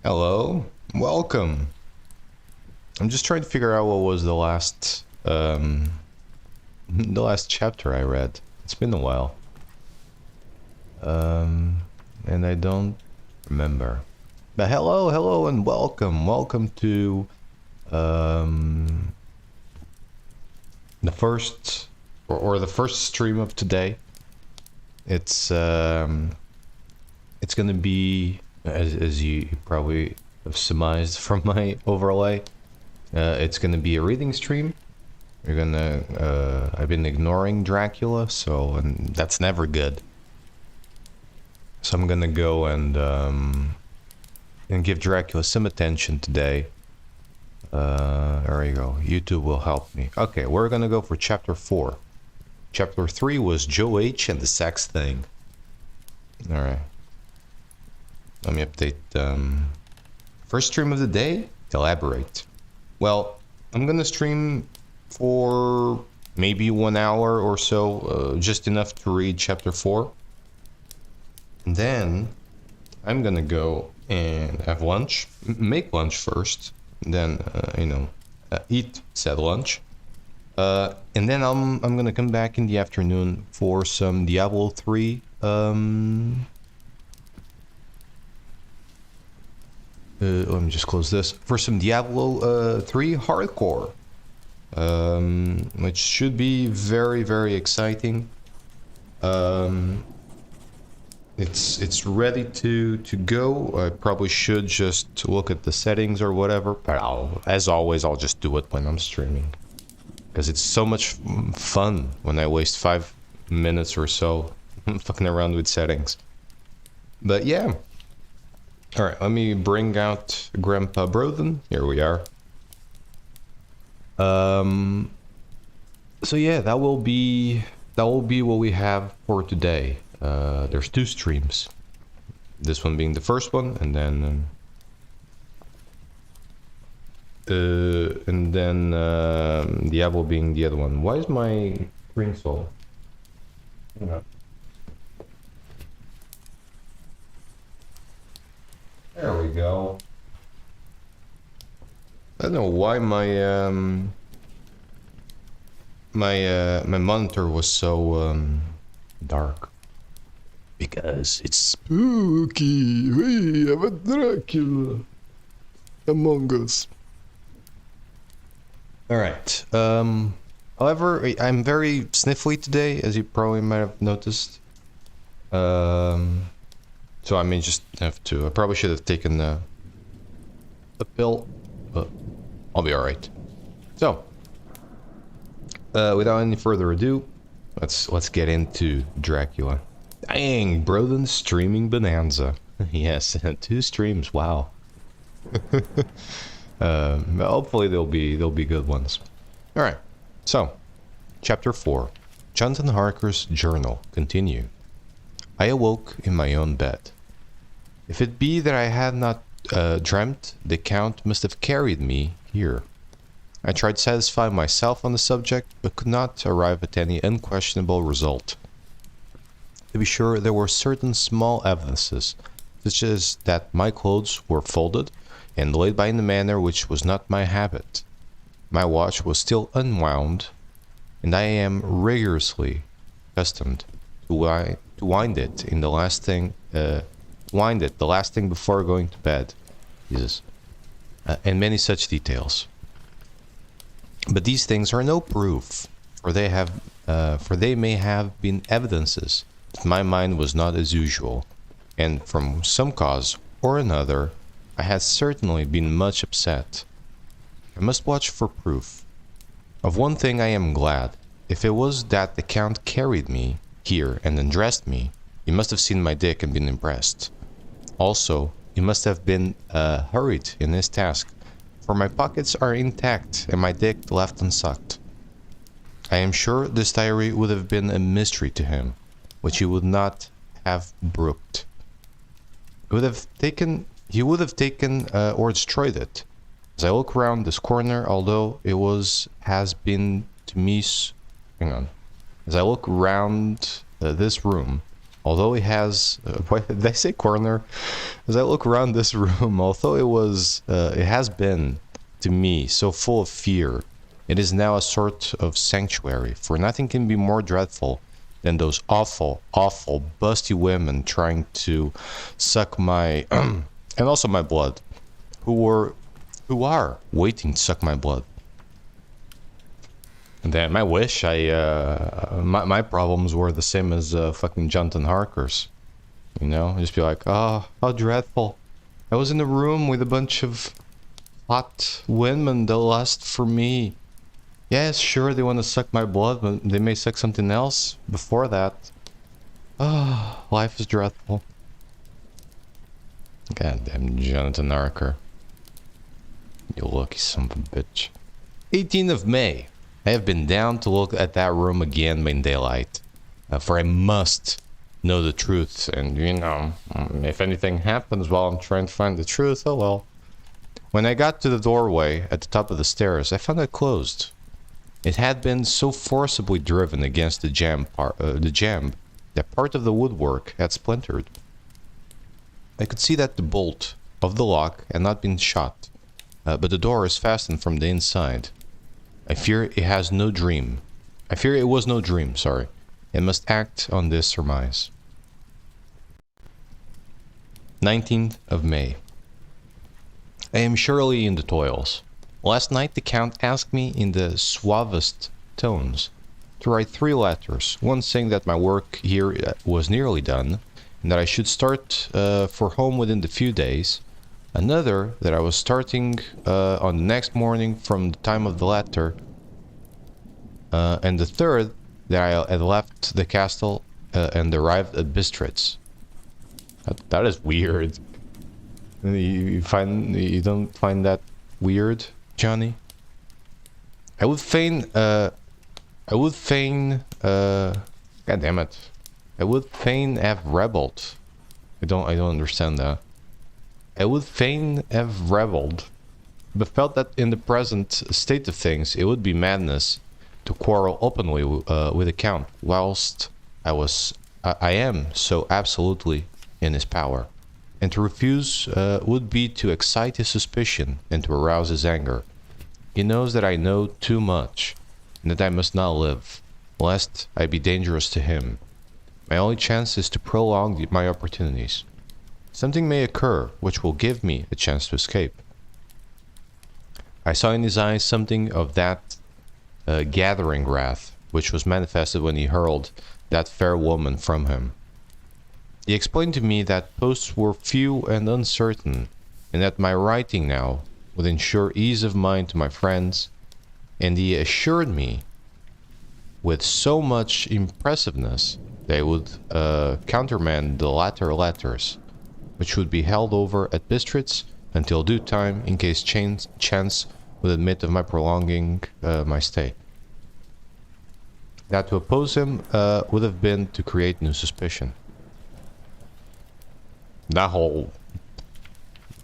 Hello, welcome. I'm just trying to figure out what was the last chapter I read. It's been a while. And I don't remember. But hello, and welcome to the first or the first stream of today. It's gonna be, as you probably have surmised from my overlay, it's gonna be a reading stream. I've been ignoring Dracula, and that's never good. So I'm gonna go and give Dracula some attention today. There you go. YouTube will help me. Okay, we're gonna go for chapter 4. Chapter 3 was Joe H. and the sex thing. Alright. Let me update. First stream of the day? Elaborate. Well, I'm gonna stream for maybe 1 hour or so, just enough to read chapter 4. And then I'm gonna go and have lunch, make lunch first, and then eat said lunch, and then I'm gonna come back in the afternoon for some Diablo 3. Let me just close this for some Diablo 3 hardcore, which should be very, very exciting. It's ready to go. I probably should just look at the settings or whatever, but as always, I'll just do it when I'm streaming, because it's so much fun when I waste 5 minutes or so fucking around with settings. But yeah. All right, let me bring out Grandpa Brodin. Here we are. So yeah, that will be what we have for today. There's 2 streams. This one being the first one, and then Diablo being the other one. Why is my screen so? Hang on. There we go. I don't know why my my monitor was so dark. Because it's spooky. We have a Dracula among us. Alright. However, I'm very sniffly today, as you probably might have noticed. So I may just have to... I probably should have taken a pill, but I'll be alright. So, without any further ado, let's get into Dracula. Dang, Brodin streaming bonanza. Yes, 2 streams. Wow. Hopefully they'll be good ones. All right. So, chapter 4, Jonathan Harker's journal. Continue. I awoke in my own bed. If it be that I had not dreamt, the Count must have carried me here. I tried satisfying myself on the subject, but could not arrive at any unquestionable result. To be sure, there were certain small evidences, such as that my clothes were folded and laid by in a manner which was not my habit. My watch was still unwound, and I am rigorously accustomed to wind it the last thing before going to bed. Jesus, and many such details. But these things are no proof, for they may have been evidences that my mind was not as usual, and from some cause or another I had certainly been much upset. I must watch for proof. Of one thing I am glad. If it was that the Count carried me here and undressed me, he must have seen my dick and been impressed. Also, he must have been hurried in his task, for my pockets are intact and my dick left unsucked. I am sure this diary would have been a mystery to him, which he would not have brooked. He would have taken or destroyed it. As I look round this corner, although it has been to me... Hang on. As I look round this room, although it has... why did I say corner? As I look around this room, although it has been, to me, so full of fear, it is now a sort of sanctuary, for nothing can be more dreadful than those awful, awful, busty women trying to suck my... and also my blood, who are waiting to suck my blood. And then I wish my problems were the same as fucking Jonathan Harker's. You know, just be like, oh, how dreadful. I was in a room with a bunch of hot women that lust for me. Yes, sure, they want to suck my blood, but they may suck something else before that. Oh, life is dreadful. Goddamn Jonathan Harker. You lucky son of a bitch. 18th of May. I have been down to look at that room again by daylight. For I must know the truth. And, you know, if anything happens while I'm trying to find the truth, oh well. When I got to the doorway at the top of the stairs, I found it closed. It had been so forcibly driven against the jamb that part of the woodwork had splintered. I could see that the bolt of the lock had not been shot, but the door is fastened from the inside. I fear it was no dream, sorry, and must act on this surmise. 19th of May. I am surely in the toils. Last night the Count asked me in the suavest tones to write 3 letters, one saying that my work here was nearly done, and that I should start for home within a few days, another that I was starting on the next morning from the time of the letter, and the third that I had left the castle and arrived at Bistritz. That is weird. You don't find that weird, Johnny? I would fain God damn it. I would fain have rebelled. I don't understand that. I would fain have rebelled, but felt that in the present state of things it would be madness to quarrel openly with the Count, whilst I am so absolutely in his power. And to refuse would be to excite his suspicion and to arouse his anger. He knows that I know too much, and that I must not live, lest I be dangerous to him. My only chance is to prolong my opportunities. Something may occur which will give me a chance to escape. I saw in his eyes something of that gathering wrath which was manifested when he hurled that fair woman from him. He explained to me that posts were few and uncertain, and that my writing now would ensure ease of mind to my friends, and he assured me with so much impressiveness they would countermand the latter letters, which would be held over at Bistritz until due time in case chance would admit of my prolonging my stay. That to oppose him would have been to create new suspicion. That whole...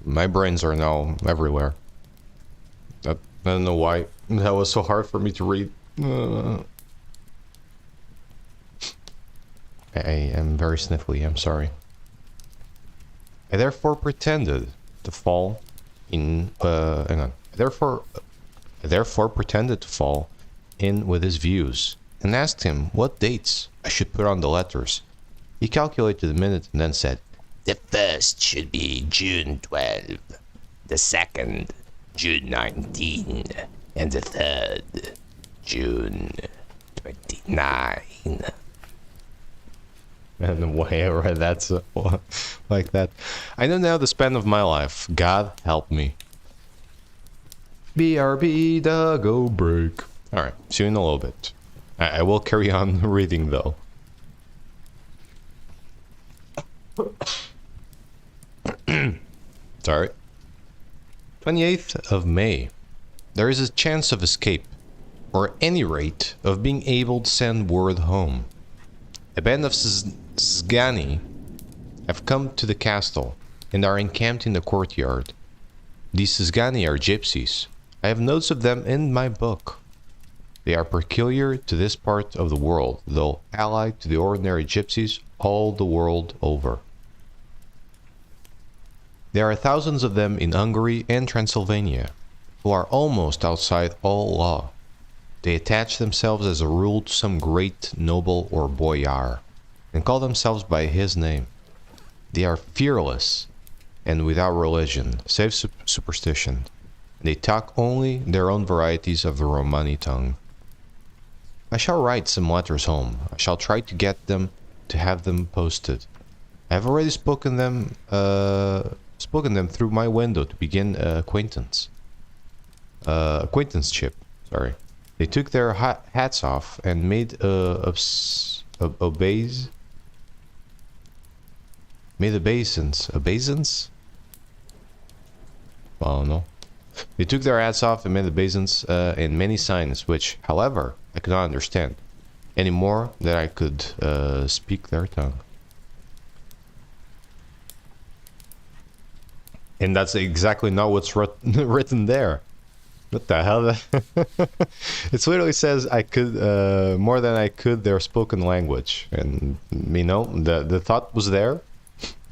My brains are now everywhere. I don't know why that was so hard for me to read. I am very sniffly, I'm sorry. I therefore pretended to fall in... hang on. I therefore pretended to fall in with his views, and asked him what dates I should put on the letters. He calculated a minute and then said, "The first should be June 12, the second, June 19, and the third, June 29. I don't know why I read that so, like that. I know now the span of my life. God help me. BRB, the go break. Alright, see you in a little bit. I will carry on reading though. Sorry. 28th of May. There is a chance of escape, or at any rate of being able to send word home. A band of Sgani have come to the castle and are encamped in the courtyard. These Sgani are gypsies. I have notes of them in my book. They are peculiar to this part of the world, though allied to the ordinary gypsies all the world over. There are thousands of them in Hungary and Transylvania, who are almost outside all law. They attach themselves as a rule to some great noble or boyar, and call themselves by his name. They are fearless and without religion, save superstition. They talk only their own varieties of the Romani tongue. I shall write some letters home. I shall try to get them to have them posted. I have already spoken them through my window to begin acquaintanceship. Sorry. They took their hats off and made obeisance. I don't know. They took their hats off and made obeisance in many signs, which, however, I could not understand, any more than I could speak their tongue. And that's exactly not what's written there. What the hell? It literally says I could more than I could their spoken language, and you know the thought was there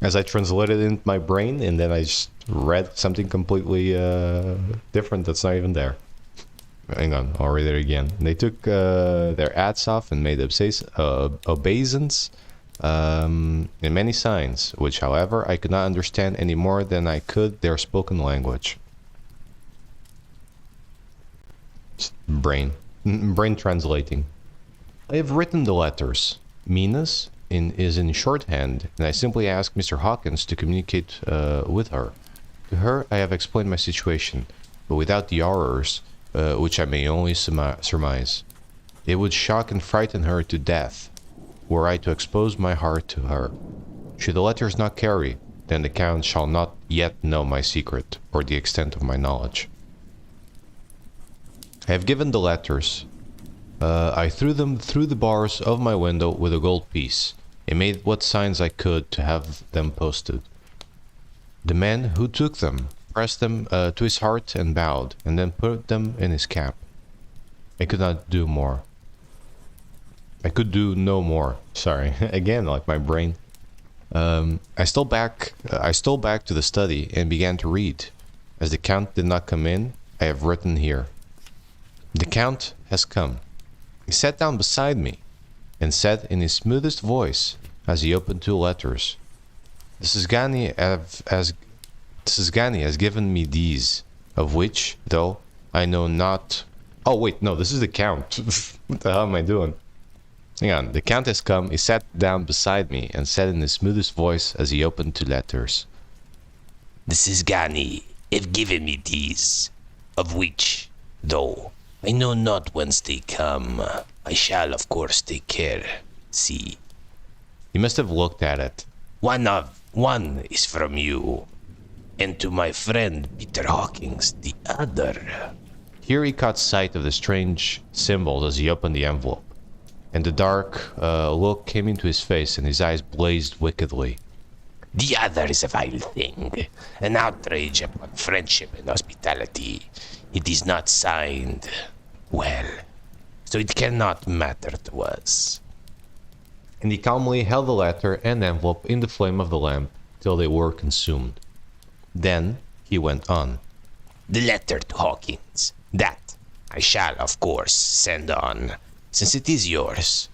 as I translated it into my brain, and then I just read something completely different that's not even there. Hang on, I'll read it again. They took their hats off and made obeisance in many signs, which, however, I could not understand any more than I could their spoken language. Brain translating. I have written the letters. Minas is in shorthand, and I simply asked Mr. Hawkins to communicate with her. To her I have explained my situation, but without the horrors which I may only surmise. It would shock and frighten her to death were I to expose my heart to her. Should the letters not carry, then the Count shall not yet know my secret, or the extent of my knowledge. I have given the letters. I threw them through the bars of my window with a gold piece, and made what signs I could to have them posted. The man who took them pressed them to his heart and bowed, and then put them in his cap. I could not do more. I could do no more. Sorry, again, like my brain. I stole back to the study and began to read. As the Count did not come in, I have written here. The Count has come. He sat down beside me and said in his smoothest voice as he opened two letters, "The Szgany has given me these, of which, though I know not..." Oh wait, no, this is the Count. What the hell am I doing? Hang on. The Count has come. He sat down beside me and said in his smoothest voice as he opened two letters, "The Szgany have given me these, of which, though I know not whence they come, I shall of course take care. See." He must have looked at it. One is from you, and to my friend Peter Hawkins, the other." Here he caught sight of the strange symbols as he opened the envelope, and the dark look came into his face and his eyes blazed wickedly. "The other is a vile thing, an outrage upon friendship and hospitality. It is not signed well, so it cannot matter to us." And he calmly held the letter and envelope in the flame of the lamp till they were consumed. Then he went on. "The letter to Hawkins, that I shall of course send on, since it is yours.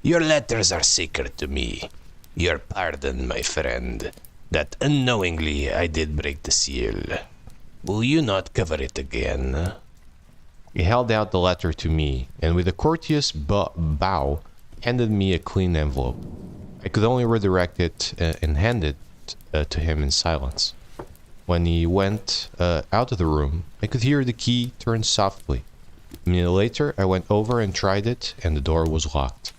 Your letters are sacred to me. Your pardon, my friend, that unknowingly I did break the seal. Will you not cover it again?" He held out the letter to me, and with a courteous bow, handed me a clean envelope. I could only redirect it and hand it to him in silence. When he went out of the room, I could hear the key turn softly. A minute later, I went over and tried it, and the door was locked.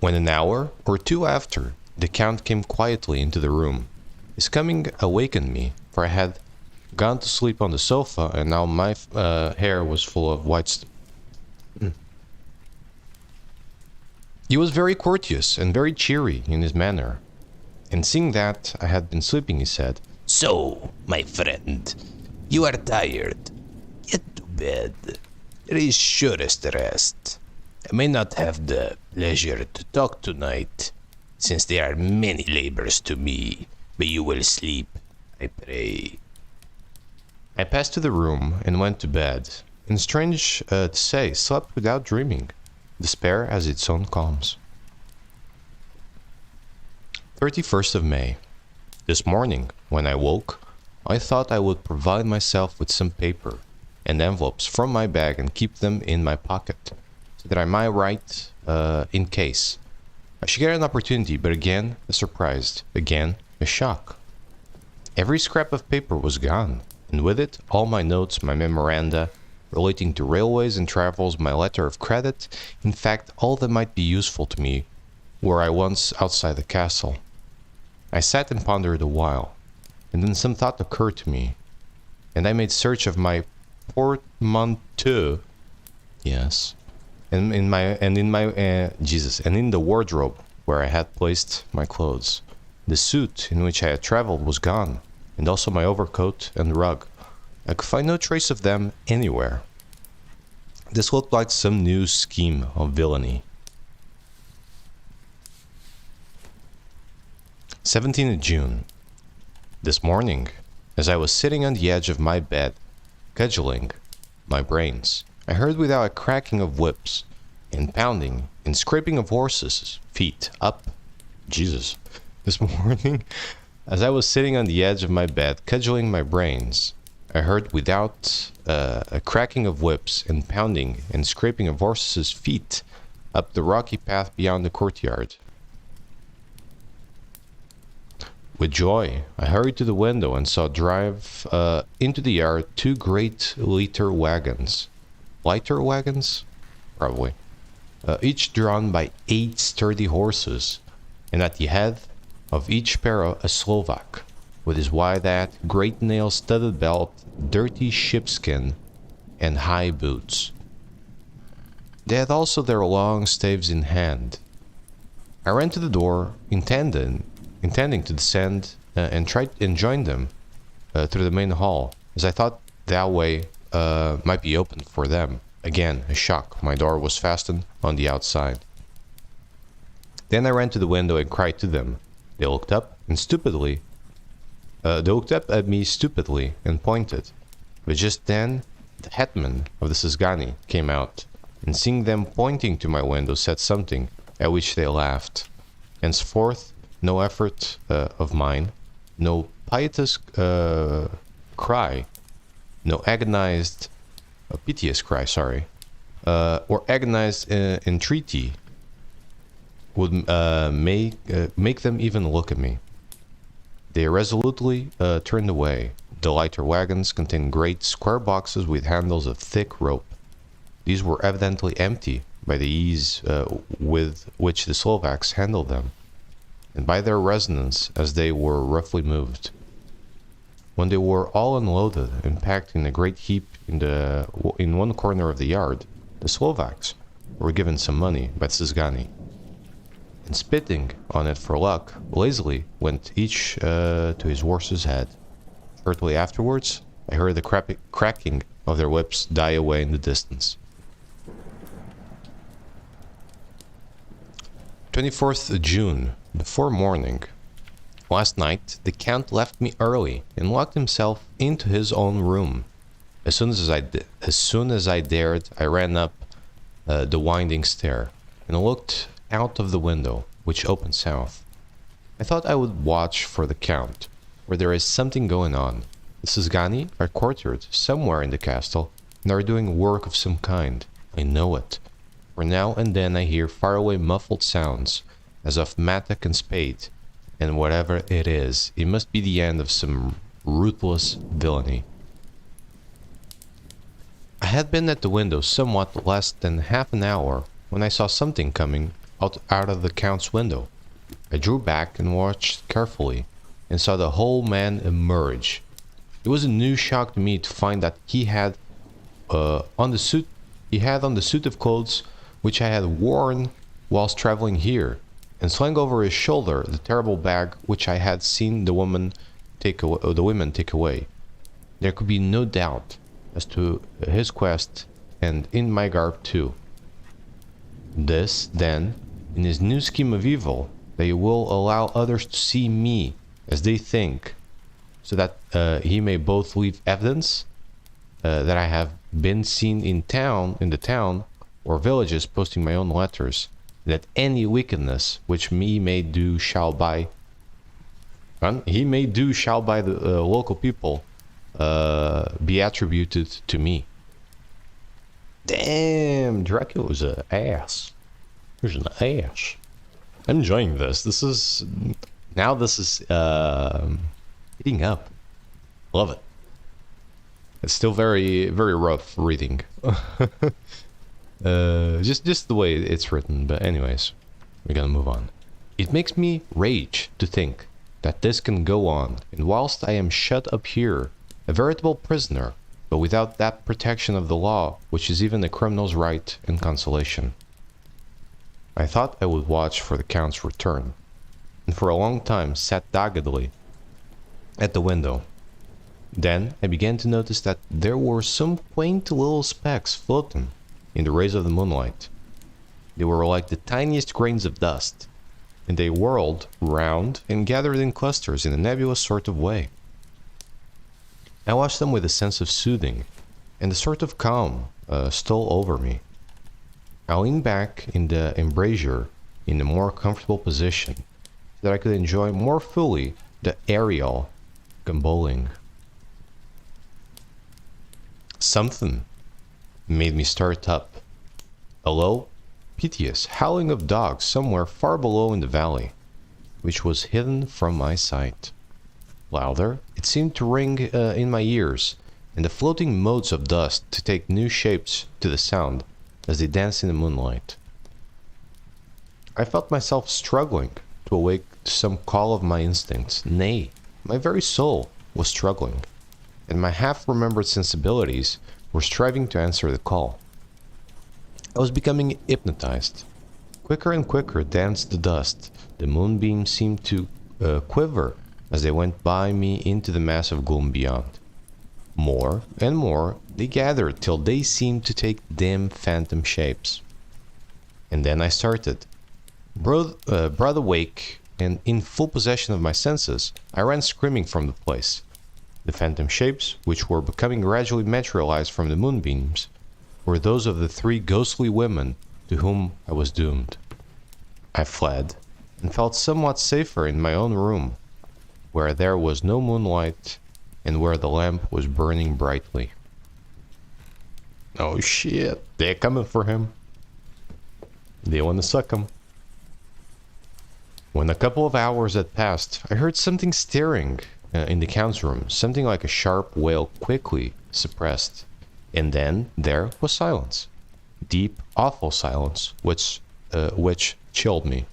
When an hour or two after, the Count came quietly into the room. His coming awakened me, for I had gone to sleep on the sofa, and now my hair was full of white He was very courteous and very cheery in his manner, and seeing that I had been sleeping, he said, "So, my friend, you are tired. Get to bed. There is surest rest. I may not have the pleasure to talk tonight, since there are many labors to me, but you will sleep, I pray. I passed to the room and went to bed, and strange to say, slept without dreaming. Despair has its own calms. 31st of May. This morning, when I woke, I thought I would provide myself with some paper and envelopes from my bag and keep them in my pocket, so that I might write in case. I should get an opportunity, but again, a surprise, again, a shock. Every scrap of paper was gone, and with it, all my notes, my memoranda, relating to railways and travels, my letter of credit, in fact, all that might be useful to me, were I once outside the castle. I sat and pondered a while, and then some thought occurred to me, and I made search of my portmanteau, yes, and in the wardrobe where I had placed my clothes. The suit in which I had traveled was gone, and also my overcoat and rug. I could find no trace of them anywhere. This looked like some new scheme of villainy. 17th of June. This morning, as I was sitting on the edge of my bed, cudgeling my brains, I heard without a cracking of whips, and pounding and scraping of horses' feet up. Jesus. This morning, as I was sitting on the edge of my bed, cudgeling my brains, I heard without a cracking of whips and pounding and scraping of horses' feet up the rocky path beyond the courtyard. With joy, I hurried to the window and saw drive into the yard 2 great lighter wagons. Lighter wagons? Probably. Each drawn by 8 sturdy horses, and at the head of each pair a Slovak, with his wide-hat, great nail-studded belt, dirty sheepskin, and high boots. They had also their long staves in hand. I ran to the door, intending to descend and join them through the main hall, as I thought that way might be opened for them. Again, a shock. My door was fastened on the outside. Then I ran to the window and cried to them. They looked up at me stupidly and pointed. But just then, the hetman of the Szgany came out, and seeing them pointing to my window, said something, at which they laughed. Henceforth, no effort of mine, no piteous cry, no agonized, piteous cry, or agonized entreaty would make them even look at me. They resolutely turned away. The lighter wagons contained great square boxes with handles of thick rope. These were evidently empty by the ease with which the Slovaks handled them, and by their resonance as they were roughly moved. When they were all unloaded and packed in a great heap in one corner of the yard, the Slovaks were given some money by Szgany, and spitting on it for luck, lazily went each to his horse's head. Shortly afterwards, I heard the cracking of their whips die away in the distance. 24th of June, before morning. Last night, the Count left me early and locked himself into his own room. As soon as I dared, I ran up the winding stair and looked out of the window, which opened south. I thought I would watch for the Count, where there is something going on. The Szgany are quartered somewhere in the castle and are doing work of some kind. I know it, for now and then I hear faraway muffled sounds, as of mattock and spade, and whatever it is, it must be the end of some ruthless villainy. I had been at the window somewhat less than half an hour when I saw something coming out of the Count's window. I drew back and watched carefully, and saw the whole man emerge. It was a new shock to me to find that he had on the suit of clothes which I had worn whilst traveling here, and slung over his shoulder the terrible bag which I had seen the women take away. There could be no doubt as to his quest and in my garb too. This, then, in his new scheme of evil, they will allow others to see me as they think, so that he may both leave evidence that I have been seen in the town or villages posting my own letters, that any wickedness which he may do shall by the local people be attributed to me. Damn, Dracula's an ass. He's an ass. I'm enjoying this. This is heating up. Love it. It's still very, very rough reading. Just the way it's written. But anyways, we're gonna move on. It makes me rage to think that this can go on, and whilst I am shut up here, a veritable prisoner, but without that protection of the law which is even a criminal's right and consolation. I thought I would watch for the Count's return, and for a long time sat doggedly at the window. Then I began to notice that there were some quaint little specks floating in the rays of the moonlight. They were like the tiniest grains of dust, and they whirled round and gathered in clusters in a nebulous sort of way. I watched them with a sense of soothing, and a sort of calm stole over me. I leaned back in the embrasure in a more comfortable position, so that I could enjoy more fully the aerial gamboling. Something made me start up. A low, piteous howling of dogs somewhere far below in the valley, which was hidden from my sight. Louder, it seemed to ring in my ears, and the floating motes of dust to take new shapes to the sound as they danced in the moonlight. I felt myself struggling to awake to some call of my instincts. Nay, my very soul was struggling, and my half-remembered sensibilities were striving to answer the call. I was becoming hypnotized. Quicker and quicker danced the dust. The moonbeams seemed to quiver as they went by me into the mass of gloom beyond. More and more they gathered till they seemed to take dim phantom shapes. And then I started. Broad awake and in full possession of my senses, I ran screaming from the place. The phantom shapes, which were becoming gradually materialized from the moonbeams, were those of the three ghostly women to whom I was doomed. I fled, and felt somewhat safer in my own room, where there was no moonlight, and where the lamp was burning brightly. Oh shit, they're coming for him. They want to suck him. When a couple of hours had passed, I heard something stirring in the Count's room, something like a sharp wail quickly suppressed. And then there was silence. Deep, awful silence, which chilled me.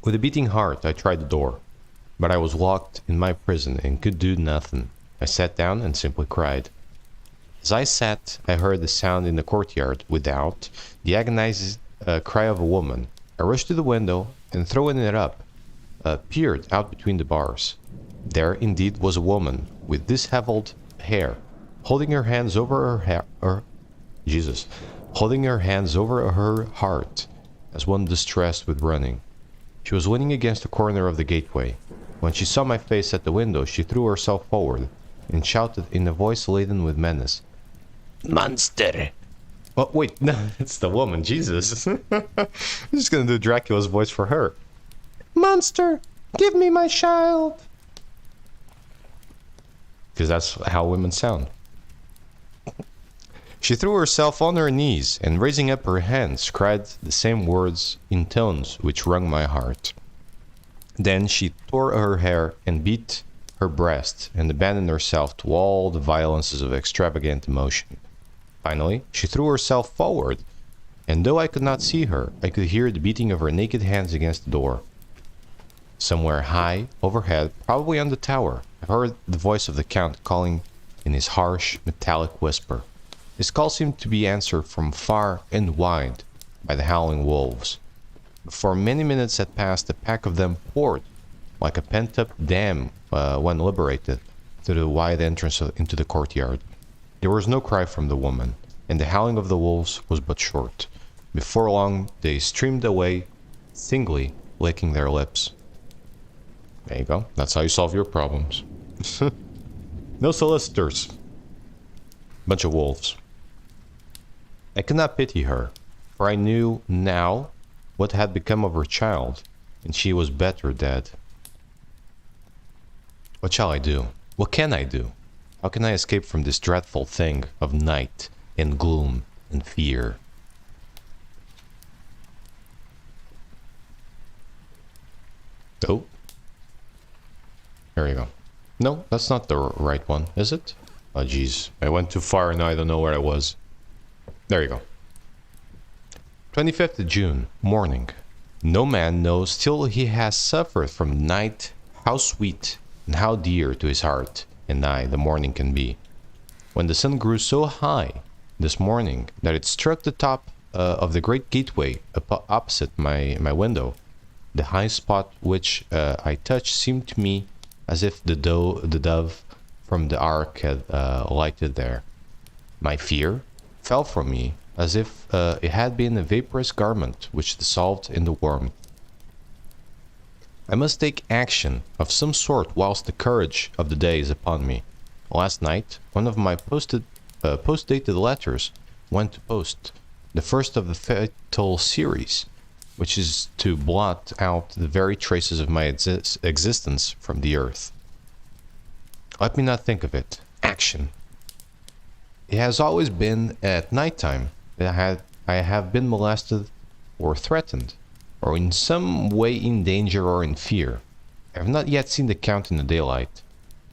With a beating heart, I tried the door, but I was locked in my prison and could do nothing. I sat down and simply cried. As I sat, I heard the sound in the courtyard without, the agonized cry of a woman. I rushed to the window and, throwing it up, peered out between the bars. There indeed was a woman with disheveled hair, holding her hands over holding her hands over her heart, as one distressed with running. She was leaning against the corner of the gateway. When she saw my face at the window, she threw herself forward and shouted in a voice laden with menace, "Monster!" Oh, wait, no, it's the woman, Jesus. I'm just gonna do Dracula's voice for her. "Monster, give me my child!" Because that's how women sound. She threw herself on her knees and, raising up her hands, cried the same words in tones which wrung my heart. Then she tore her hair and beat her breast and abandoned herself to all the violences of extravagant emotion. Finally, she threw herself forward, and though I could not see her, I could hear the beating of her naked hands against the door. Somewhere high overhead, probably on the tower, I heard the voice of the Count calling in his harsh, metallic whisper. His call seemed to be answered from far and wide by the howling wolves. Before many minutes had passed, the pack of them poured like a pent-up dam when liberated through the wide entrance into the courtyard. There was no cry from the woman, and the howling of the wolves was but short. Before long, they streamed away, singly licking their lips. There you go. That's how you solve your problems. No solicitors. Bunch of wolves. I could not pity her, for I knew now what had become of her child, and she was better dead. What shall I do? What can I do? How can I escape from this dreadful thing of night and gloom and fear? Oh. There you go. No, that's not the right one, is it? Oh, jeez. I went too far and now I don't know where I was. There you go. 25th of June, morning. No man knows till he has suffered from night how sweet and how dear to his heart and eye the morning can be. When the sun grew so high this morning that it struck the top of the great gateway opposite my window, the high spot which I touched seemed to me as if the dove from the ark had lighted there. My fear fell from me as if it had been a vaporous garment which dissolved in the warmth. I must take action of some sort whilst the courage of the day is upon me. Last night, one of my post-dated letters went to post, the first of the fatal series, which is to blot out the very traces of my existence from the earth. Let me not think of it. Action. It has always been at night time that I have been molested or threatened, or in some way in danger or in fear. I have not yet seen the Count in the daylight.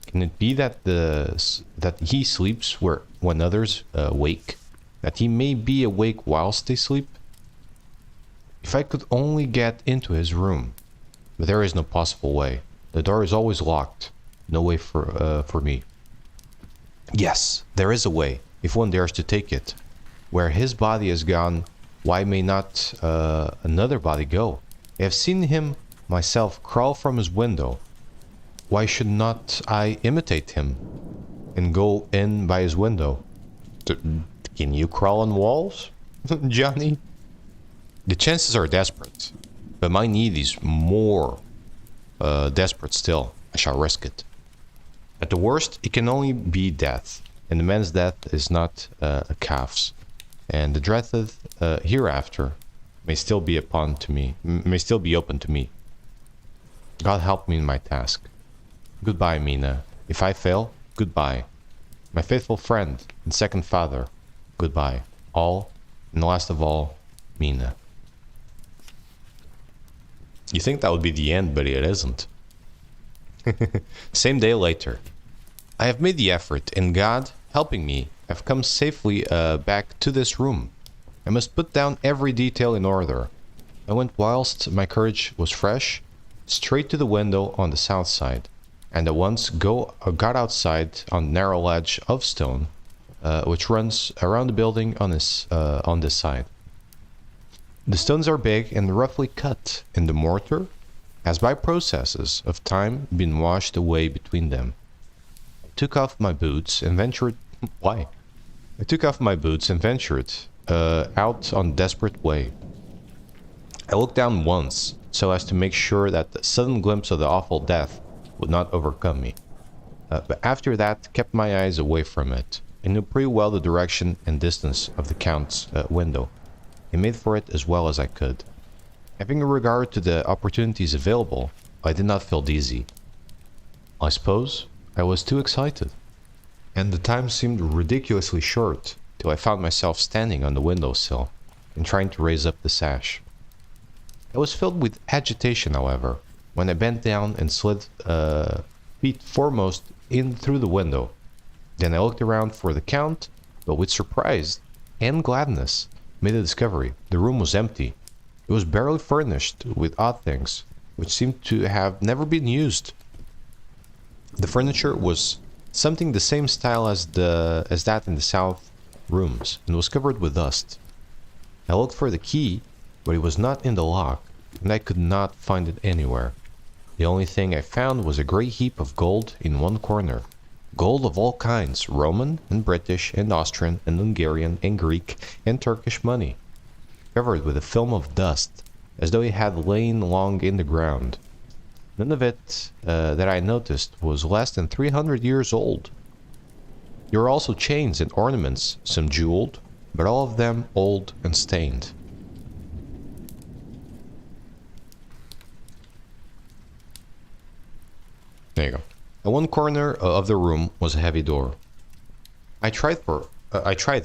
Can it be that he sleeps when others wake, that he may be awake whilst they sleep? If I could only get into his room, but there is no possible way. The door is always locked. No way for me. Yes, there is a way, if one dares to take it. Where his body is gone, why may not another body go? I have seen him myself crawl from his window. Why should not I imitate him and go in by his window? Can you crawl on walls, Johnny? The chances are desperate, but my need is more desperate still. I shall risk it. At the worst, it can only be death, and the man's death is not a calf's, and the dreaded hereafter may still be open to me. God help me in my task. Goodbye, Mina. If I fail, goodbye. My faithful friend and second father, goodbye. All, and last of all, Mina. You think that would be the end, but it isn't. Same day later. I have made the effort, and God, helping me, have come safely back to this room. I must put down every detail in order. I went whilst my courage was fresh, straight to the window on the south side, and at once got outside on the narrow ledge of stone, which runs around the building on this side. The stones are big and roughly cut, and the mortar has by processes of time been washed away between them. I took off my boots and ventured out on a desperate way. I looked down once, so as to make sure that the sudden glimpse of the awful death would not overcome me. But after that, kept my eyes away from it. I knew pretty well the direction and distance of the Count's window. I made for it as well as I could. Having regard to the opportunities available, I did not feel dizzy. I suppose I was too excited, and the time seemed ridiculously short till I found myself standing on the windowsill and trying to raise up the sash. I was filled with agitation, however, when I bent down and slid feet foremost in through the window. Then I looked around for the Count, but with surprise and gladness made the discovery. The room was empty. It was barely furnished with odd things, which seemed to have never been used. The furniture was something the same style as that in the south rooms, and was covered with dust. I looked for the key, but it was not in the lock, and I could not find it anywhere. The only thing I found was a great heap of gold in one corner, Gold of all kinds, Roman and British and Austrian and Hungarian and Greek and Turkish money, covered with a film of dust, as though it had lain long in the ground. None of it that I noticed was less than 300 years old. There were also chains and ornaments, some jeweled, but all of them old and stained. There you go. At one corner of the room was a heavy door. I tried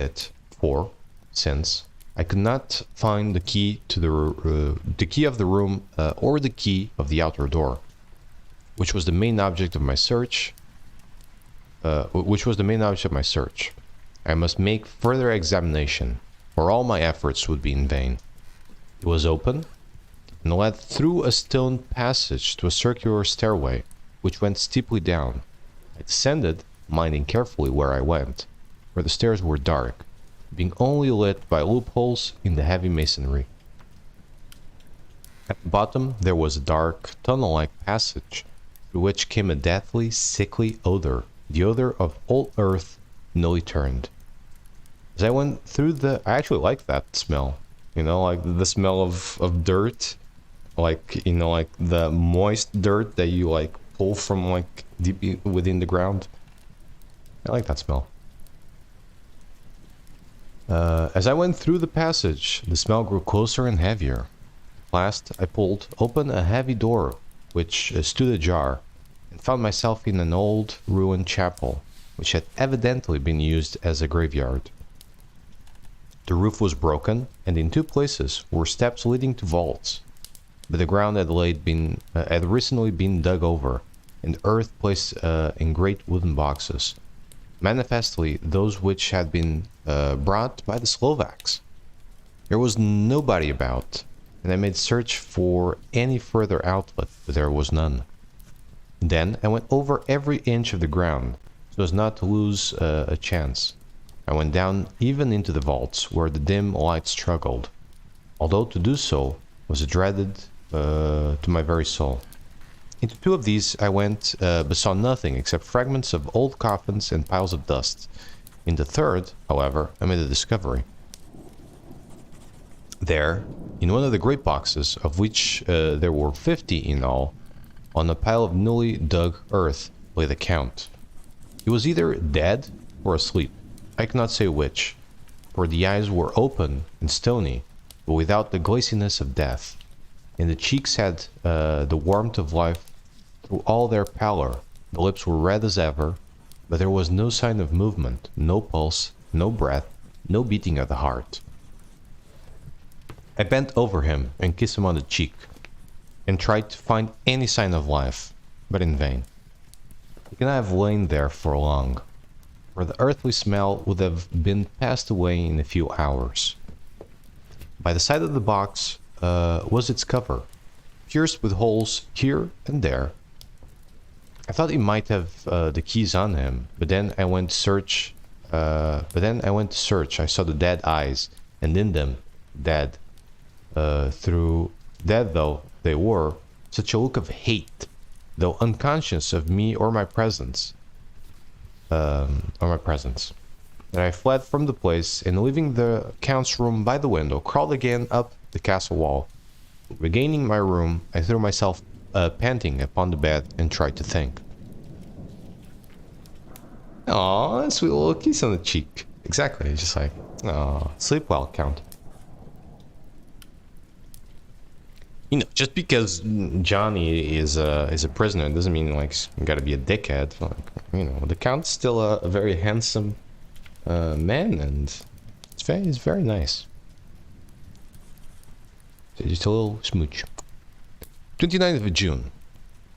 it for, since I could not find the key to the key of the room or the key of the outer door, which was the main object of my search. I must make further examination, or all my efforts would be in vain. It was open, and led through a stone passage to a circular stairway, which went steeply down. I descended, minding carefully where I went, for the stairs were dark, being only lit by loopholes in the heavy masonry. At the bottom there was a dark, tunnel-like passage, through which came a deathly, sickly odor, the odor of old earth newly turned. As I went through I actually like that smell, you know, like the smell of dirt, like, you know, like the moist dirt that you like pull from like deep within the ground. I like that smell. As I went through the passage, the smell grew closer and heavier. At last, I pulled open a heavy door, which stood ajar, and found myself in an old, ruined chapel, which had evidently been used as a graveyard. The roof was broken, and in two places were steps leading to vaults, but the ground had recently been dug over, and earth placed in great wooden boxes, manifestly those which had been brought by the Slovaks. There was nobody about, and I made search for any further outlet, but there was none. Then I went over every inch of the ground, so as not to lose a chance. I went down even into the vaults, where the dim light struggled, although to do so was dreaded to my very soul. Into two of these I went, but saw nothing except fragments of old coffins and piles of dust. In the third, however, I made a discovery. There, in one of the great boxes, of which there were 50 in all, on a pile of newly dug earth, lay the Count. He was either dead or asleep. I cannot say which, for the eyes were open and stony, but without the glaciness of death, and the cheeks had the warmth of life through all their pallor. The lips were red as ever, but there was no sign of movement, no pulse, no breath, no beating of the heart. I bent over him and kissed him on the cheek, and tried to find any sign of life, but in vain. He could not have lain there for long, for the earthly smell would have been passed away in a few hours. By the side of the box was its cover, pierced with holes here and there. I thought he might have the keys on him, but then I went to search. I saw the dead eyes, and in them, dead though they were, such a look of hate, though unconscious of me or my presence, that I fled from the place, and leaving the Count's room by the window, crawled again up the castle wall. Regaining my room, I threw myself panting upon the bed and tried to think. Aw, sweet little kiss on the cheek. Exactly, just like, aw, sleep well, Count. You know, just because Johnny is a prisoner doesn't mean like you gotta be a dickhead. Like, you know, the Count's still a very handsome man, and it's very nice. So just a little smooch. 29th of June.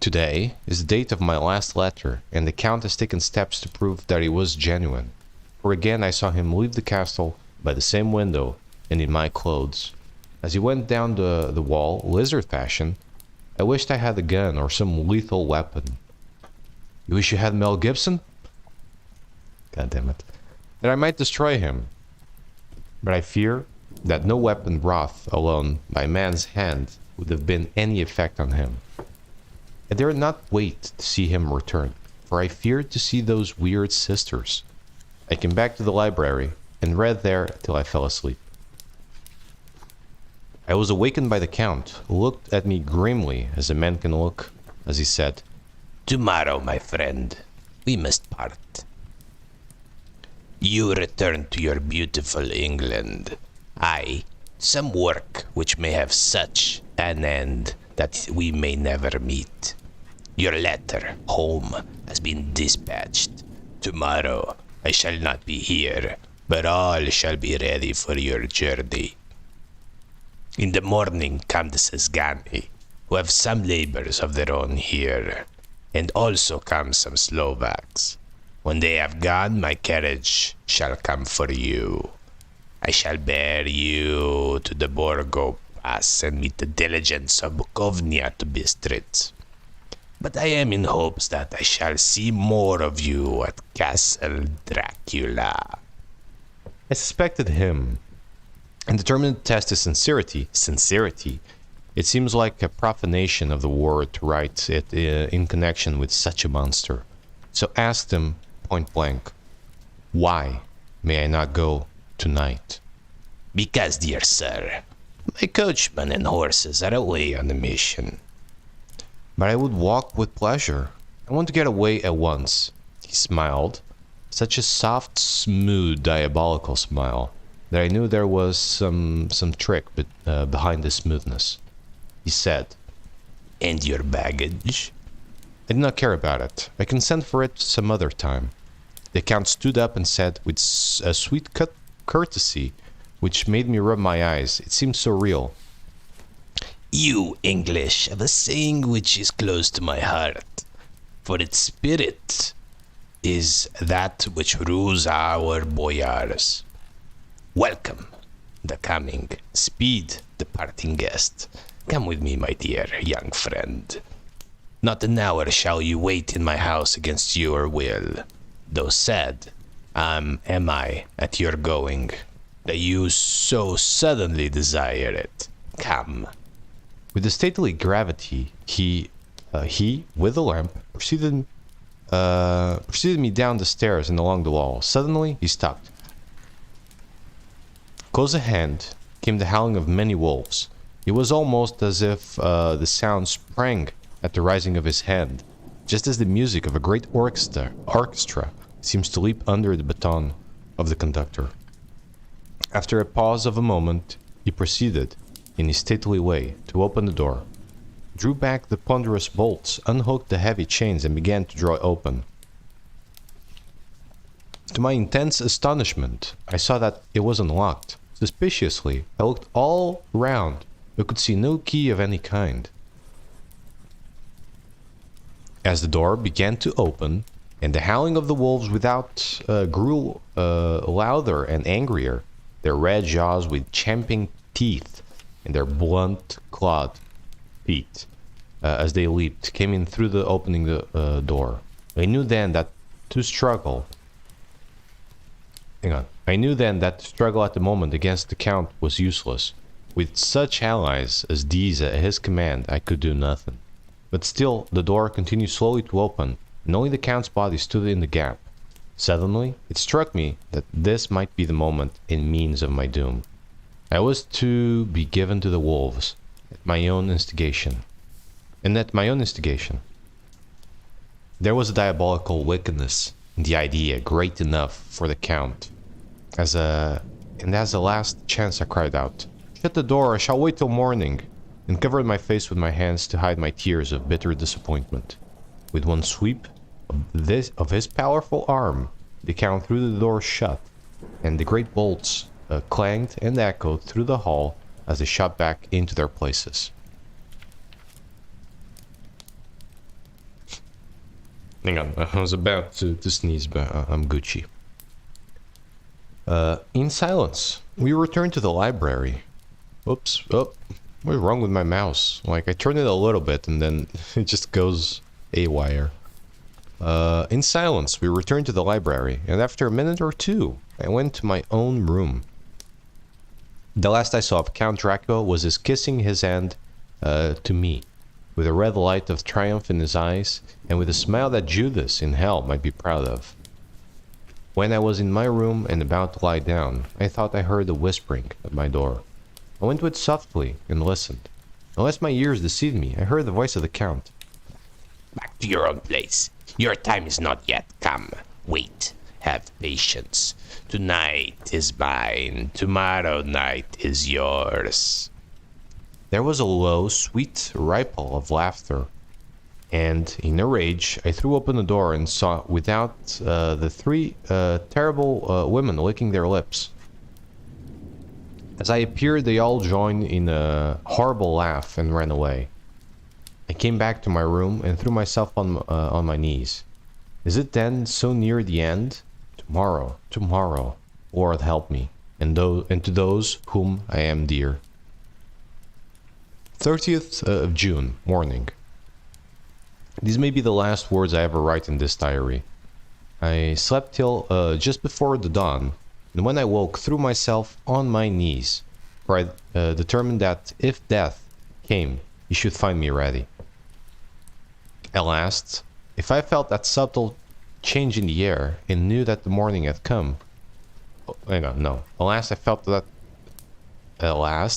Today is the date of my last letter, and the Count has taken steps to prove that it was genuine. For again I saw him leave the castle by the same window and in my clothes. As he went down the wall, lizard fashion, I wished I had a gun or some lethal weapon. You wish you had Mel Gibson? God damn it. That I might destroy him. But I fear that no weapon wrought alone by man's hand would have been any effect on him. I dare not wait to see him return. for I feared to see those weird sisters. I came back to the library and read there till I fell asleep. I was awakened by the Count, who looked at me grimly as a man can look, as he said, Tomorrow, my friend, we must part. You return to your beautiful England. I, some work which may have such an end that we may never meet. Your letter, home, has been dispatched. Tomorrow, I shall not be here, but all shall be ready for your journey. In the morning come the Sezgani, who have some labors of their own here, and also come some Slovaks. When they have gone, my carriage shall come for you. I shall bear you to the Borgo Pass and meet the diligence of Bukovnia to Bistritz. But I am in hopes that I shall see more of you at Castle Dracula. I suspected him, and determined to test his sincerity. It seems like a profanation of the word to write it in connection with such a monster. So asked him point blank, why may I not go tonight? Because, dear sir, my coachman and horses are away on a mission. But I would walk with pleasure. I want to get away at once. He smiled, such a soft, smooth, diabolical smile, that I knew there was some trick behind the smoothness. He said, And your baggage? I did not care about it. I can send for it some other time. The Count stood up and said, with a sweet courtesy, which made me rub my eyes. It seemed so real. You English have a saying which is close to my heart, for its spirit is that which rules our boyars. Welcome, the coming, speed, the parting guest. Come with me, my dear young friend. Not an hour shall you wait in my house against your will, though said, am I at your going, that you so suddenly desire it. Come. With a stately gravity, he, with the lamp, preceded me down the stairs and along the wall. Suddenly, he stopped. Close at hand came the howling of many wolves. It was almost as if the sound sprang at the rising of his hand, just as the music of a great orchestra seems to leap under the baton of the conductor. After a pause of a moment, he proceeded, in his stately way, to open the door, drew back the ponderous bolts, unhooked the heavy chains, and began to draw it open. To my intense astonishment, I saw that it was unlocked. Suspiciously, I looked all round, but could see no key of any kind. As the door began to open, and the howling of the wolves without grew louder and angrier, their red jaws with champing teeth and their blunt clawed feet, as they leaped, came in through the opening the door. I knew then that to struggle at the moment against the Count was useless. With such allies as these at his command, I could do nothing. But still, the door continued slowly to open, and only the Count's body stood in the gap. Suddenly, it struck me that this might be the moment and means of my doom. I was to be given to the wolves, at my own instigation. There was a diabolical wickedness in the idea great enough for the Count. As a last chance I cried out, "Shut the door, I shall wait till morning," and covered my face with my hands to hide my tears of bitter disappointment. With one sweep of his powerful arm, the Count threw the door shut, and the great bolts clanged and echoed through the hall as they shot back into their places. Hang on, I was about to sneeze, but I'm Gucci. In silence, we returned to the library. Oops, what's wrong with my mouse? Like, I turn it a little bit and then it just goes haywire. In silence, we returned to the library, and after a minute or two, I went to my own room. The last I saw of Count Dracula was his kissing his hand to me, with a red light of triumph in his eyes, and with a smile that Judas in hell might be proud of. When I was in my room and about to lie down, I thought I heard a whispering at my door. I went to it softly and listened. Unless my ears deceived me, I heard the voice of the Count. Back to your own place. Your time is not yet come. Wait. Have patience. Tonight is mine. Tomorrow night is yours. There was a low, sweet ripple of laughter, and in a rage I threw open the door and saw without the three terrible women licking their lips. As I appeared, they all joined in a horrible laugh and ran away. I came back to my room and threw myself on my knees. Is it then so near the end? Tomorrow, tomorrow, Lord help me, and to those whom I am dear. 30th of June, morning. These may be the last words I ever write in this diary. I slept till just before the dawn, and when I woke, threw myself on my knees, for I determined that if death came, he should find me ready. At last, if I felt that subtle change in the air and knew that the morning had come, At last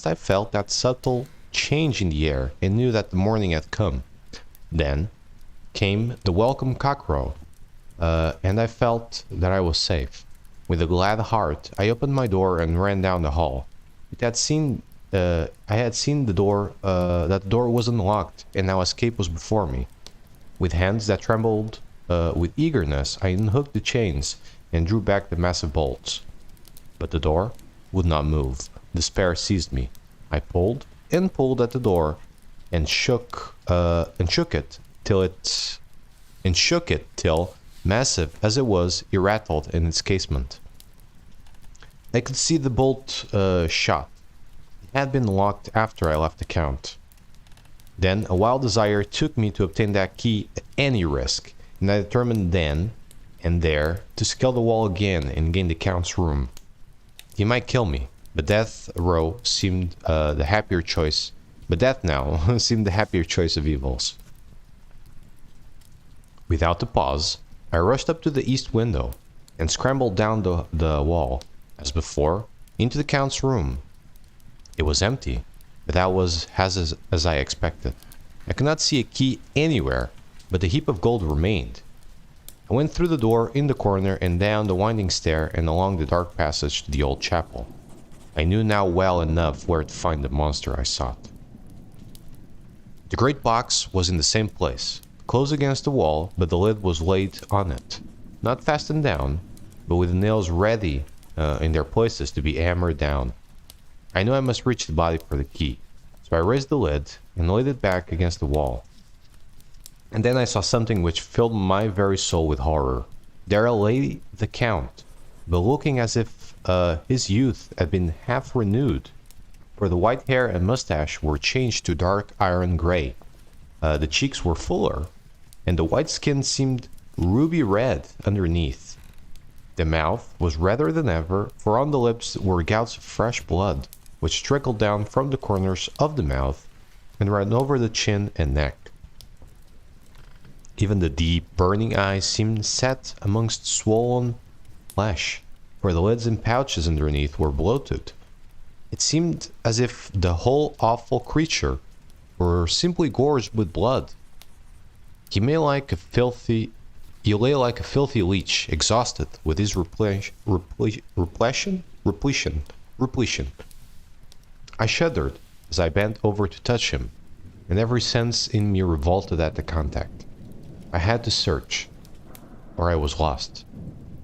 I felt that subtle change in the air and knew that the morning had come. Then came the welcome cockcrow, and I felt that I was safe. With a glad heart, I opened my door and ran down the hall. I had seen that the door was unlocked, and now escape was before me. With hands that trembled with eagerness, I unhooked the chains and drew back the massive bolts. But the door would not move. Despair seized me. I pulled and pulled at the door, and shook it till, massive as it was, it rattled in its casement. I could see the bolt shot. It had been locked after I left the Count. Then a wild desire took me to obtain that key at any risk, and I determined then and there to scale the wall again and gain the Count's room. He might kill me, but death now seemed the happier choice of evils. Without a pause, I rushed up to the east window and scrambled down the wall, as before, into the Count's room. It was empty, but that was as I expected. I could not see a key anywhere, but the heap of gold remained. I went through the door in the corner and down the winding stair and along the dark passage to the old chapel. I knew now well enough where to find the monster I sought. The great box was in the same place, close against the wall, but the lid was laid on it, not fastened down, but with the nails ready in their places to be hammered down. I knew I must reach the body for the key, so I raised the lid and laid it back against the wall. And then I saw something which filled my very soul with horror. There lay the Count, but looking as if his youth had been half renewed, for the white hair and mustache were changed to dark iron gray. The cheeks were fuller, and the white skin seemed ruby red underneath. The mouth was redder than ever, for on the lips were gouts of fresh blood, which trickled down from the corners of the mouth and ran over the chin and neck. Even the deep, burning eyes seemed set amongst swollen flesh, for the lids and pouches underneath were bloated. It seemed as if the whole awful creature were simply gorged with blood. He lay like a filthy leech, exhausted with his repletion. I shuddered as I bent over to touch him, and every sense in me revolted at the contact. I had to search, or I was lost.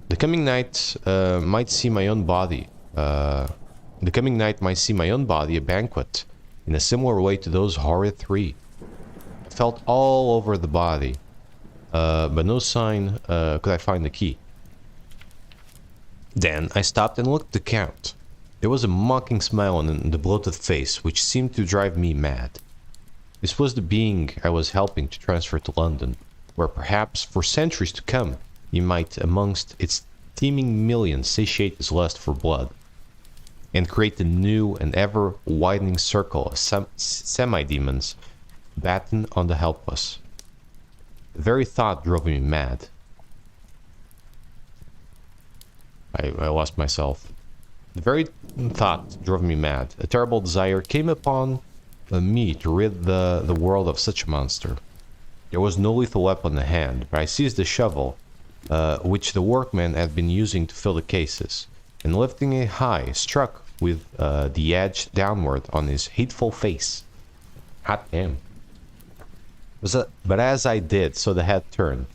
The coming night might see my own body a banquet in a similar way to those horrid three. I felt all over the body, but no sign could I find the key. Then I stopped and looked at the Count. There was a mocking smile on the bloated face which seemed to drive me mad. This was the being I was helping to transfer to London, where perhaps for centuries to come he might amongst its teeming millions satiate his lust for blood, and create the new and ever widening circle of semi-demons batten on the helpless. The very thought drove me mad. I lost myself. The very thought drove me mad. A terrible desire came upon me to rid the world of such a monster. There was no lethal weapon at hand, but I seized the shovel, which the workmen had been using to fill the cases, and lifting it high, struck with the edge downward on his hateful face. Hot damn. But as I did so, the head turned.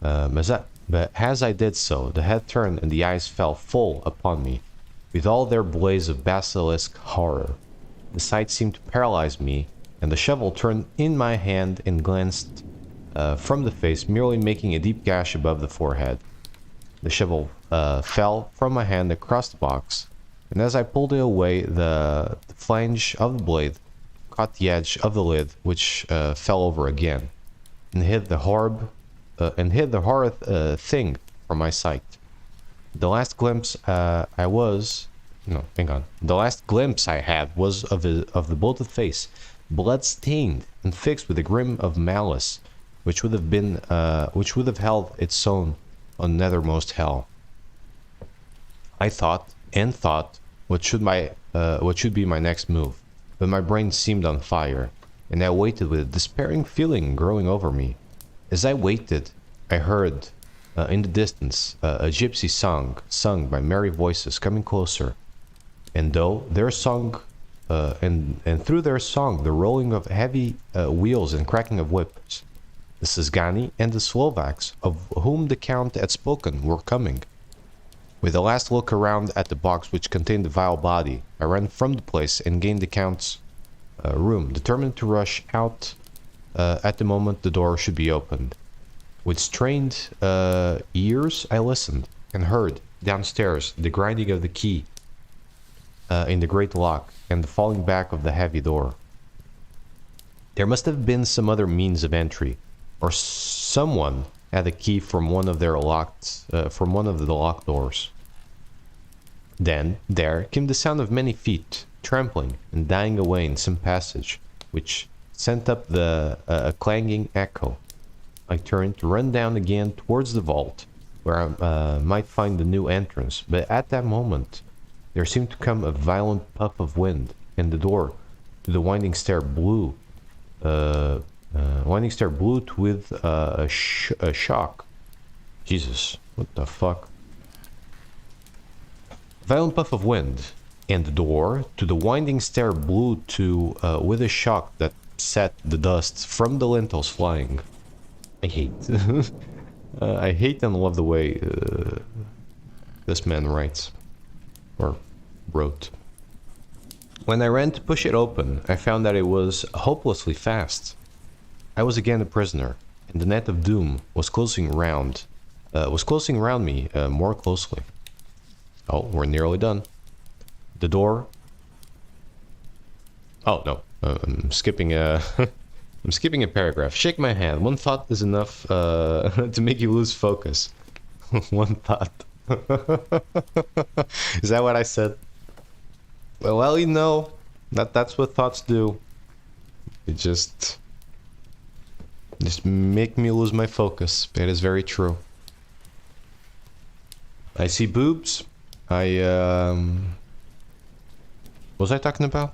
But as I did so, the head turned and the eyes fell full upon me, with all their blaze of basilisk horror. The sight seemed to paralyze me, and the shovel turned in my hand and glanced from the face, merely making a deep gash above the forehead. The shovel fell from my hand across the box, and as I pulled it away, the flange of the blade caught the edge of the lid, which fell over again, and hid the horrid thing from my sight. The last glimpse The last glimpse I had was of the bloated face, blood-stained and fixed with a grin of malice, which would have held its own on nethermost hell. I thought what should be my next move, but my brain seemed on fire, and I waited with a despairing feeling growing over me. As I waited, I heard in the distance a gypsy song sung by merry voices coming closer, and through their song the rolling of heavy wheels and cracking of whips. The Szgany and the Slovaks, of whom the Count had spoken, were coming. With a last look around at the box which contained the vile body, I ran from the place and gained the Count's room, determined to rush out at the moment the door should be opened. With strained ears I listened, and heard, downstairs, the grinding of the key in the great lock, and the falling back of the heavy door. There must have been some other means of entry, or someone had a key from one of the locked doors. Then there came the sound of many feet, trampling and dying away in some passage, which sent up a clanging echo. I turned to run down again towards the vault, where I might find the new entrance, but at that moment there seemed to come a violent puff of wind, and the door to the winding stair blew with a shock. Jesus, what the fuck? Violent puff of wind, and the door to the winding stair blew with a shock that set the dust from the lintels flying. I hate. I hate and love the way this man writes, or wrote. When I ran to push it open, I found that it was hopelessly fast. I was again a prisoner, and the net of doom was closing round me more closely. Oh, we're nearly done. The door. Oh no, I'm skipping a. I'm skipping a paragraph. Shake my hand. One thought is enough to make you lose focus. One thought. Is that what I said? Well, you know, that's what thoughts do. It just make me lose my focus. It is very true. I see boobs. What was I talking about?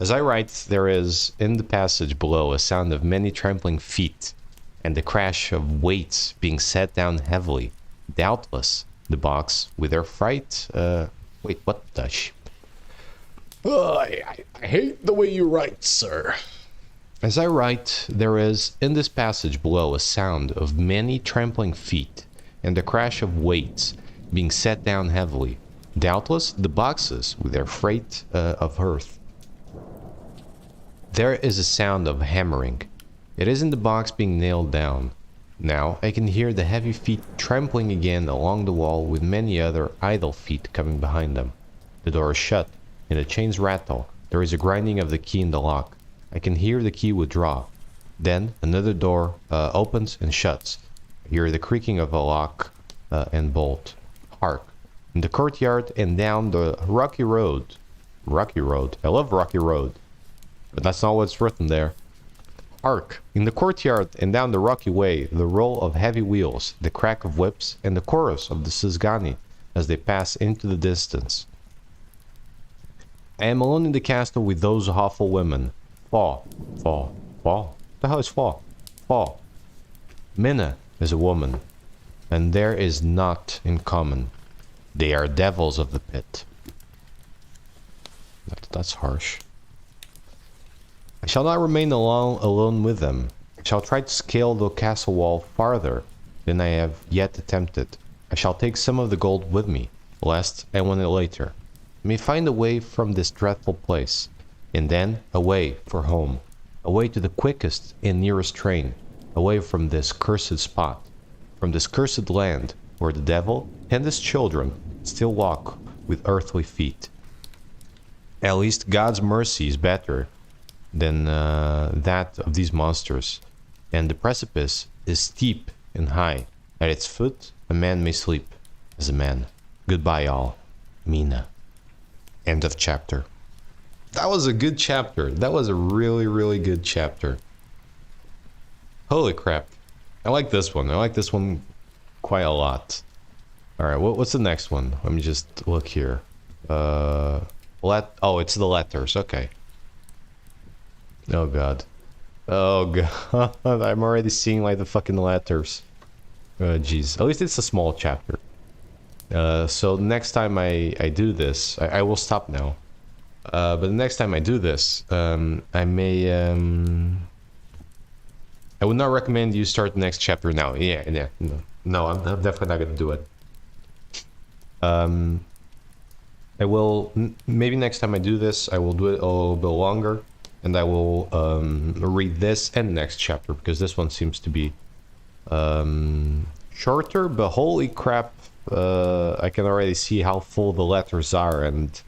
As I write, there is, in the passage below, a sound of many trampling feet, and the crash of weights being set down heavily. Doubtless, the box, with their fright... wait, what the I hate the way you write, sir. As I write, there is, in this passage below, a sound of many trampling feet, and the crash of weights being set down heavily. Doubtless, the boxes, with their freight of earth. There is a sound of hammering. It isn't the box being nailed down. Now I can hear the heavy feet trampling again along the wall, with many other idle feet coming behind them. The door is shut, and the chains rattle. There is a grinding of the key in the lock. I can hear the key withdraw. Then another door opens and shuts. I hear the creaking of a lock and bolt. Hark! In the courtyard and down the rocky road, Rocky Road. I love Rocky Road. But that's not what's written there. Hark! In the courtyard and down the rocky way, the roll of heavy wheels, the crack of whips, and the chorus of the Sisgani as they pass into the distance. I am alone in the castle with those awful women. Fall. What the hell is Fall? Fall. Minna is a woman, and there is naught in common. They are devils of the pit. That's harsh. I shall not remain alone with them. I shall try to scale the castle wall farther than I have yet attempted. I shall take some of the gold with me, lest I want it later. I may find a way from this dreadful place, and then away for home, away to the quickest and nearest train, away from this cursed spot, from this cursed land where the devil and his children still walk with earthly feet. At least God's mercy is better than that of these monsters, and the precipice is steep and high. At its foot a man may sleep as a man. Goodbye all. Mina. End of chapter. That was a good chapter. That was a really, really good chapter. Holy crap. I like this one. I like this one quite a lot. Alright, what's the next one? Let me just look here. Oh, it's the letters. Okay. Oh god. Oh god. I'm already seeing like the fucking letters. Oh jeez. At least it's a small chapter. So next time I do this, I will stop now. But the next time I do this, I may I would not recommend you start the next chapter now. Yeah, no, I'm definitely not gonna do it. I will maybe next time I do this, I will do it a little bit longer, and I will read this and the next chapter because this one seems to be shorter. But holy crap, I can already see how full the letters are and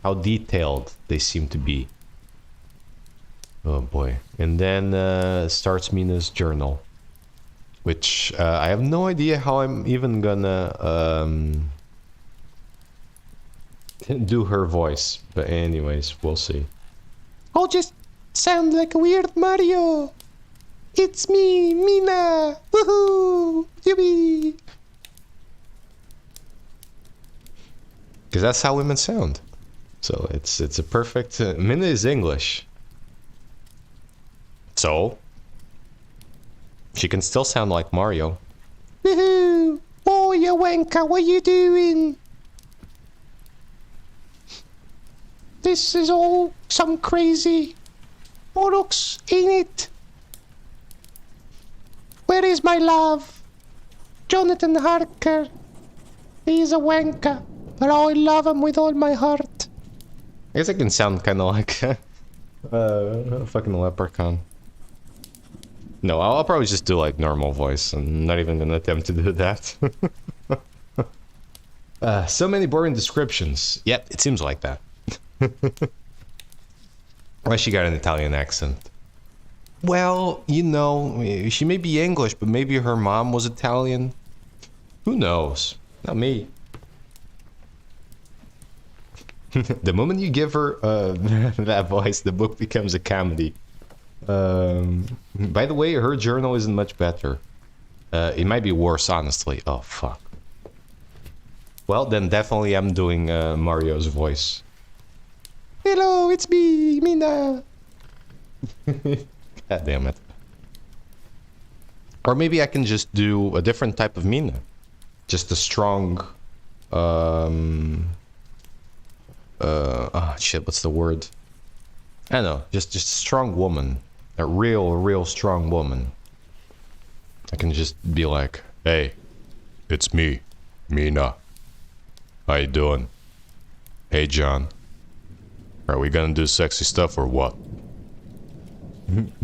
how detailed they seem to be. Oh boy. And then starts Mina's journal, which I have no idea how I'm even gonna do her voice, but anyways, we'll see. I'll just sound like a weird Mario. It's me, Mina. Woohoo! Yippee! Because that's how women sound. So it's a perfect. Mina is English, so she can still sound like Mario. Woohoo! Oh, you wanker, what you doing? This is all some crazy bollocks, ain't it? Where is my love? Jonathan Harker. He's a wanker, but I love him with all my heart. I guess I can sound kind of like a fucking leprechaun. No, I'll probably just do like normal voice. I'm not even gonna attempt to do that. So many boring descriptions. Yep, it seems like that. Why she got an Italian accent? Well, you know, she may be English, but maybe her mom was Italian. Who knows? Not me. The moment you give her that voice, the book becomes a comedy. By the way, her journal isn't much better. It might be worse, honestly. Oh, fuck. Well, then definitely I'm doing Mario's voice. Hello, it's me, Mina. God damn it. Or maybe I can just do a different type of Mina. Just a strong... shit, what's the word? I don't know, just a strong woman. A real strong woman. I can just be like, hey, it's me, Mina. How you doing? Hey, John. Are we gonna do sexy stuff or what?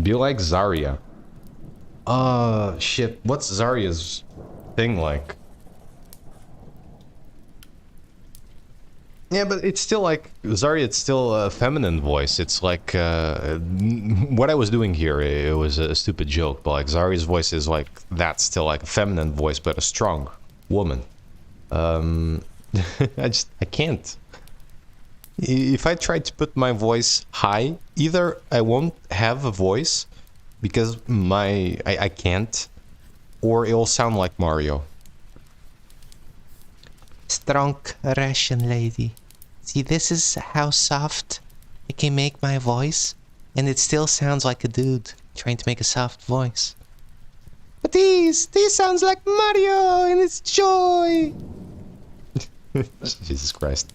Be like Zarya. Shit, what's Zarya's thing like? Yeah, but it's still like Zarya. It's still a feminine voice. It's like what I was doing here. It was a stupid joke, but like Zarya's voice is like that's still like a feminine voice, but a strong woman. I can't. If I try to put my voice high, either I won't have a voice because I can't, or it'll sound like Mario. Strong Russian lady. See, this is how soft I can make my voice, and it still sounds like a dude trying to make a soft voice. But this sounds like Mario and its joy. Jesus Christ.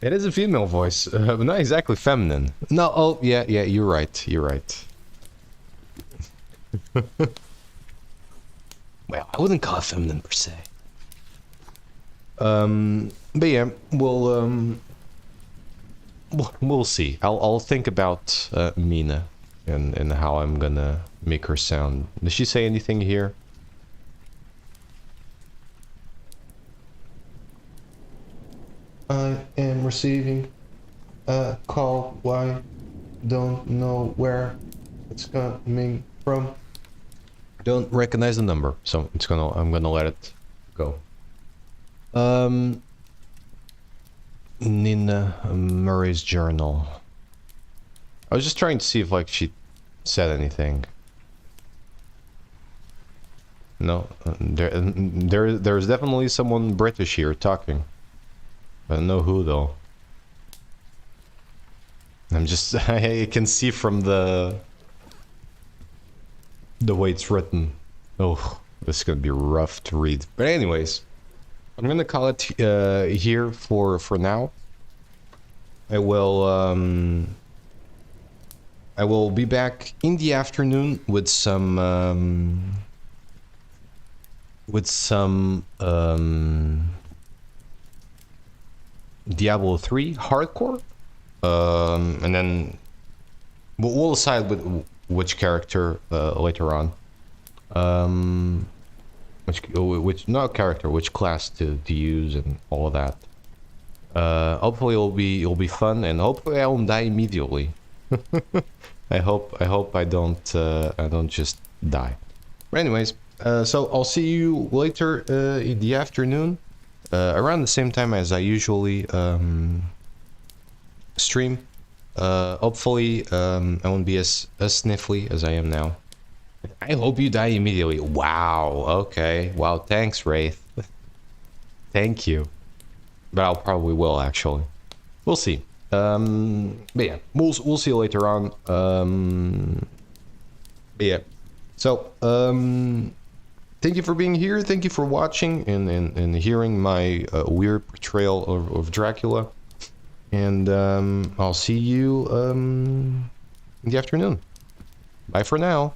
It is a female voice, but not exactly feminine. No, oh, yeah, you're right. You're right. Well, I wouldn't call it feminine per se. But yeah, we'll see. I'll think about Mina and how I'm gonna make her sound. Does she say anything here? I am receiving a call. I don't know where it's coming from. Don't recognize the number, so I'm gonna let it go. Nina Murray's journal. I was just trying to see if like she said anything. No, there's definitely someone British here talking. I don't know who though. I'm just I can see from the way it's written. Oh, this is gonna be rough to read. But anyways, I'm gonna call it here for now. I will be back in the afternoon with some Diablo 3 hardcore, and then we'll decide with which character later on. Which not character, which class to use and all of that. Hopefully it'll be fun, and hopefully I won't die immediately. I hope I don't just die. But anyways, so I'll see you later in the afternoon, around the same time as I usually stream. Hopefully I won't be as sniffly as I am now. I hope you die immediately. Wow. Okay. Wow. Thanks, Wraith. Thank you. But I'll probably will actually. We'll see. But yeah, we'll see you later on. But yeah. So thank you for being here. Thank you for watching and hearing my weird portrayal of Dracula. And I'll see you in the afternoon. Bye for now.